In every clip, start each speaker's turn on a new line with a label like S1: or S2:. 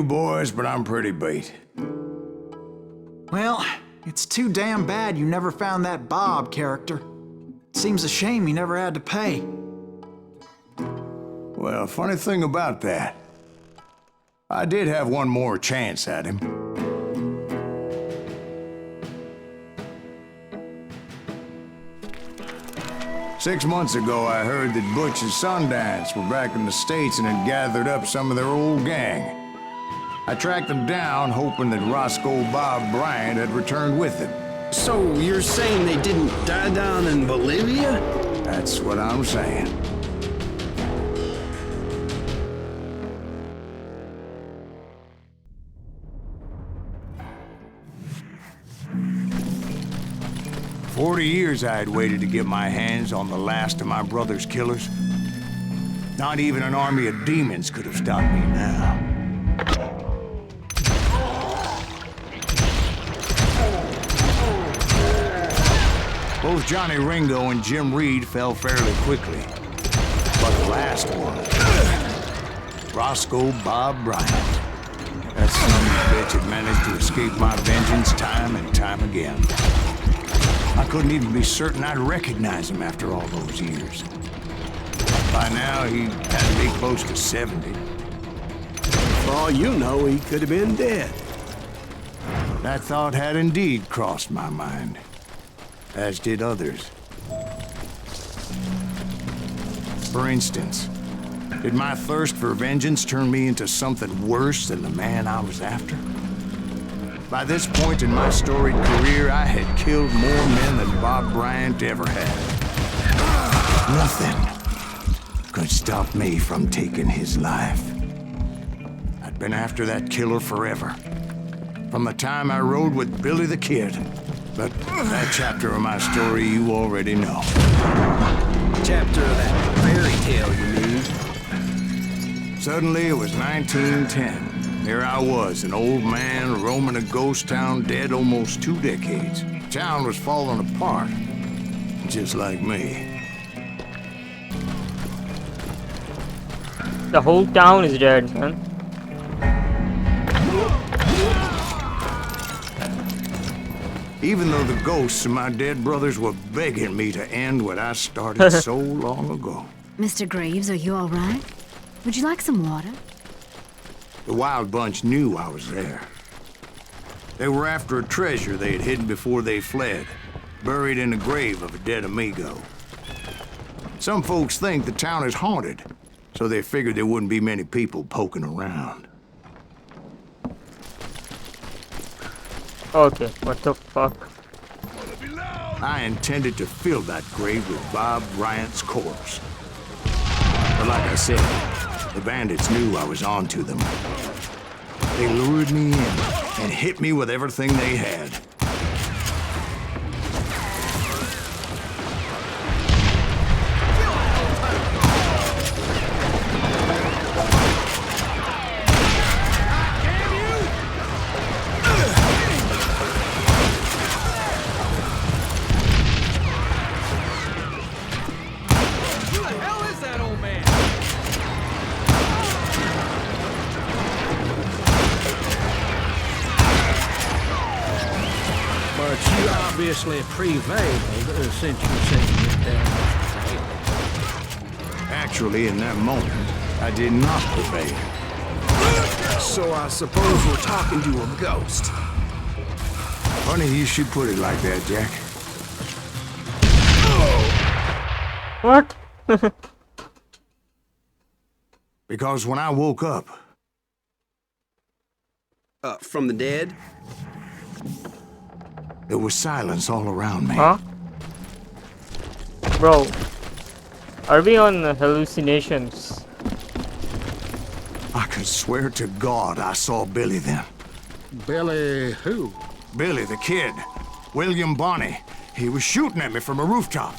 S1: you boys, but I'm pretty beat.
S2: Well, it's too damn bad you never found that Bob character. Seems a shame he never had to pay.
S1: Well, funny thing about that, I did have one more chance at him. Six months ago, I heard that Butch and Sundance were back in the States and had gathered up some of their old gang. I tracked them down, hoping that Roscoe Bob Bryant had returned with them.
S3: So you're saying they didn't die down in Bolivia?
S1: That's what I'm saying. For 40 years I had waited to get my hands on the last of my brother's killers. Not even an army of demons could have stopped me now. Both Johnny Ringo and Jim Reed fell fairly quickly. But the last one, Roscoe Bob Bryant, that son of a bitch had managed to escape my vengeance time and time again. I couldn't even be certain I'd recognize him after all those years. By now, he had to be close to 70.
S3: For all you know, he could have been dead.
S1: That thought had indeed crossed my mind, as did others. For instance, did my thirst for vengeance turn me into something worse than the man I was after? By this point in my storied career, I had killed more men than Bob Bryant ever had. Nothing could stop me from taking his life. I'd been after that killer forever, from the time I rode with Billy the Kid. But that chapter of my story you already know.
S3: Chapter of that fairy tale, you mean?
S1: Suddenly, it was 1910. Here I was, an old man roaming a ghost town dead almost 2 decades. Town was falling apart, just like me.
S4: The whole town is dead, man.
S1: Even though the ghosts of my dead brothers were begging me to end what I started so long ago.
S5: Mr. Graves, are you all right? Would you like some water?
S1: The Wild Bunch knew I was there. They were after a treasure they had hidden before they fled, buried in the grave of a dead amigo. Some folks think the town is haunted, so they figured there wouldn't be many people poking around.
S4: Okay, what the fuck?
S1: I intended to fill that grave with Bob Bryant's corpse. But like I said, the bandits knew I was on to them. They lured me in and hit me with everything they had.
S3: Obviously prevailed since you said that.
S1: Actually, in that moment, I did not prevail.
S3: So I suppose we're talking to a ghost.
S1: Funny you should put it like that, Jack.
S4: What?
S1: Because when I woke up...
S3: From the dead?
S1: There was silence all around me.
S4: Huh? Bro, are we on hallucinations?
S1: I could swear to God I saw Billy then.
S3: Billy who?
S1: Billy the Kid. William Bonney. He was shooting at me from a rooftop.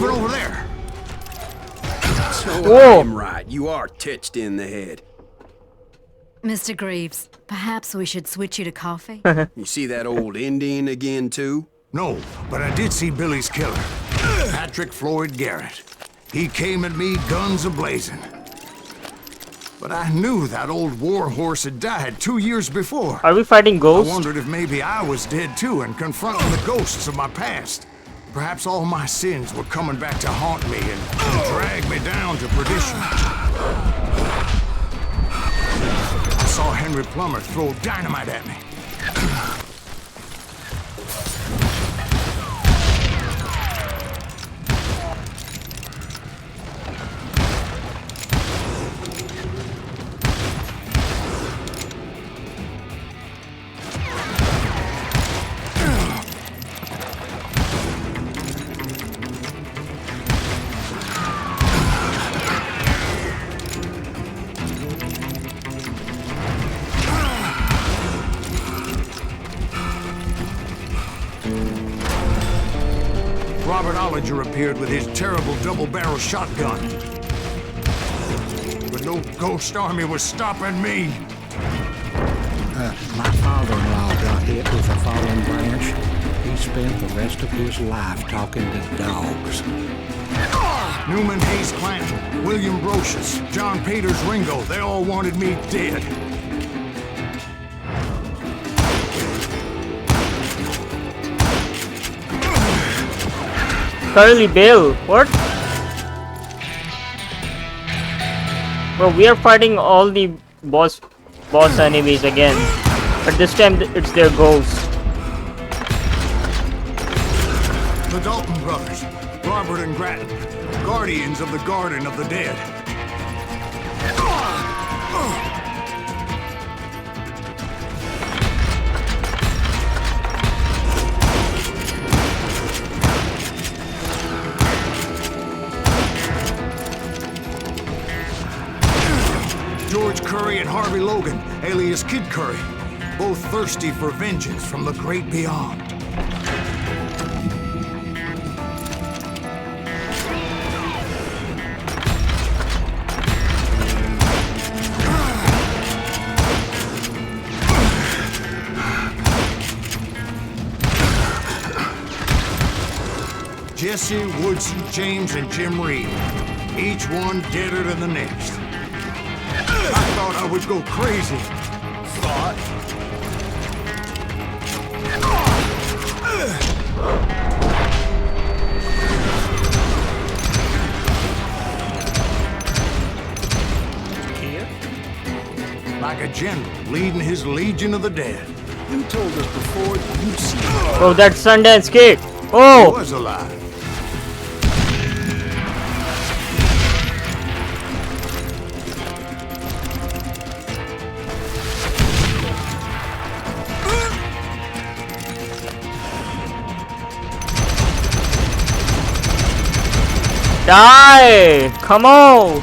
S1: moving over there.
S3: So
S4: Whoa.
S3: I am right. You are titched in the head.
S5: Mr. Greaves, perhaps we should switch you to coffee?
S3: You see that old Indian again, too?
S1: No, but I did see Billy's killer, Patrick Floyd Garrett. He came at me guns a-blazing. But I knew that old war horse had died 2 years before.
S4: Are we fighting
S1: I
S4: ghosts?
S1: wondered if maybe I was dead too and confronting the ghosts of my past. Perhaps all my sins were coming back to haunt me and drag me down to perdition. I saw Henry Plummer throw dynamite at me. Robert Ollinger appeared with his terrible double-barrel shotgun. But no ghost army was stopping me.
S6: My father-in-law got hit with a fallen branch. He spent the rest of his life talking to dogs.
S1: Newman Hayes Clanton, William Brocious, John Peters Ringo, they all wanted me dead.
S4: Curly Bill, what? Bro, we are fighting all the boss enemies again, but this time it's their ghosts.
S1: The Dalton brothers, Robert and Grattan, guardians of the Garden of the Dead. George Curry and Harvey Logan, alias Kid Curry, both thirsty for vengeance from the great beyond. Jesse, Woodson, James, and Jim Reed, each one deader than the next. I thought I would go crazy. Thought?
S3: Here?
S1: Like a general leading his legion of the dead.
S3: You told us before you'd see
S4: Oh, that Sundance Kid.
S1: He
S4: Oh,
S1: was alive.
S4: die! Come on!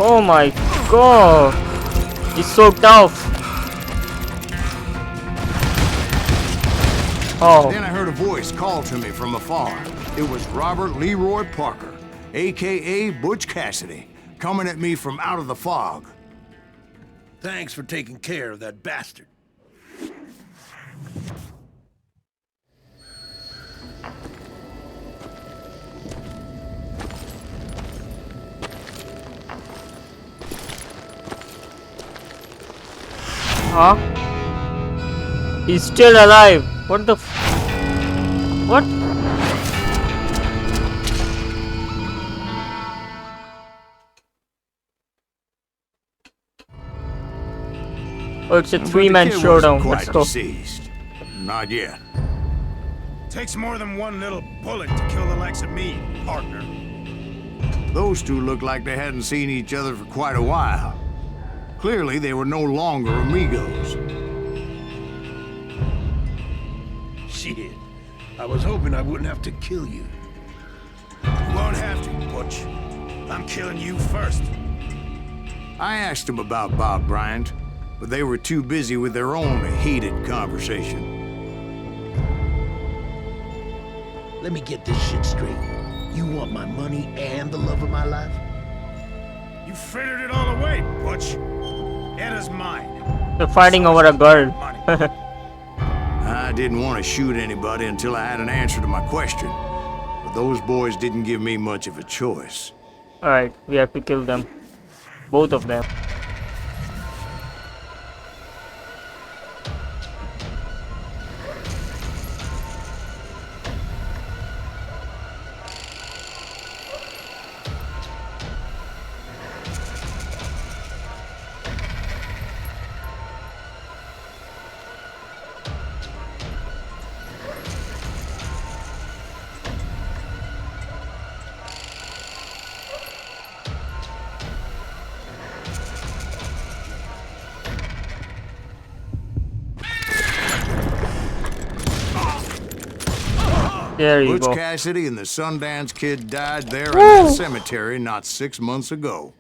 S4: Oh my god! He's so tough. Oh,
S1: Then I heard a voice call to me from afar. It was Robert Leroy Parker, a.k.a. Butch Cassidy, coming at me from out of the fog.
S3: Thanks for taking care of that bastard.
S4: huh? He's still alive. What the what? Oh, it's a
S1: But the
S4: three-man
S1: kid
S4: showdown.
S1: wasn't
S4: Let's
S1: quite
S4: go.
S1: deceased. Not yet.
S7: Takes more than one little bullet to kill the likes of me, partner.
S1: Those two looked like they hadn't seen each other for quite a while. Clearly, they were no longer amigos.
S3: Shit. I was hoping I wouldn't have to kill you.
S7: You won't have to, Butch. I'm killing you first.
S1: I asked him about Bob Bryant. but they were too busy with their own heated conversation.
S3: Let me get this shit straight. You want my money and the love of my life?
S7: You frittered it all away, Butch. Edda's mine.
S4: They're fighting over a girl.
S7: Money.
S1: I didn't want to shoot anybody until I had an answer to my question, but those boys didn't give me much of a choice.
S4: Alright, we have to kill them. Both of them. There you
S1: Butch
S4: go.
S1: Cassidy and the Sundance Kid died there in that cemetery not 6 months ago.